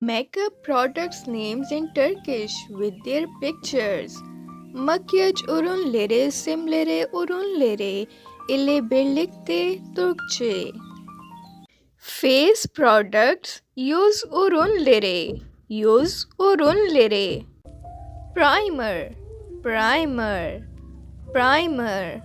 Makeup products names in Turkish with their pictures. Makyaj ürünleri, simleri ürünleri ile birlikte Türkçe. Face products, yüz ürünleri, yüz ürünleri. Primer, primer, primer.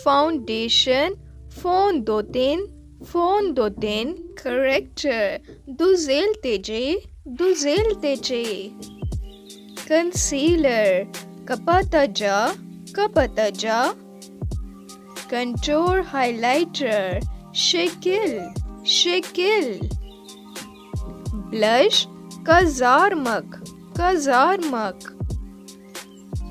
Foundation, fondöten, fondöten. Corrector, düzeltici, düzeltici. Concealer, kapatıcı, kapatıcı. Contour highlighter, şekil, şekil. Blush, kızarmak, kızarmak.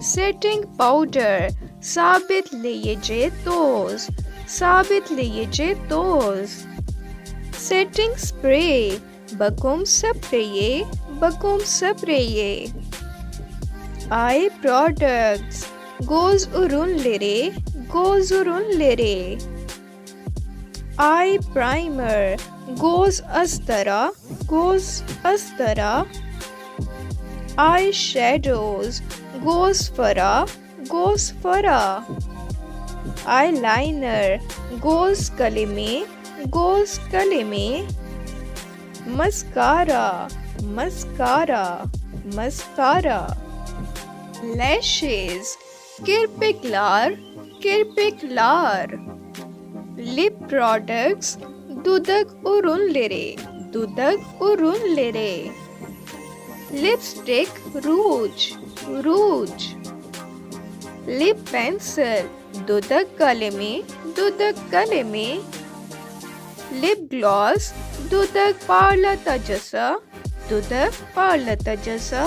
Setting powder, sabitleyici toz, sabitleyici toz. Setting spray, bakım spreyi, bakım spreyi. Eye products, göz ürünleri, göz ürünleri. Eye primer, göz astara, göz astara. Eye shadows, göz fara, göz fara. Eyeliner, göz kalemi, göz kalemi. Mascara, mascara, mascara. Lashes, kirpikler, kirpikler. Lip products, dudak ürünleri, dudak ürünleri. Lipstick, rouge, rouge. Lip pencil, dudak kalemi, dudak kalemi. Lip gloss, dudak parlatıcısı, dudak parlatıcısı.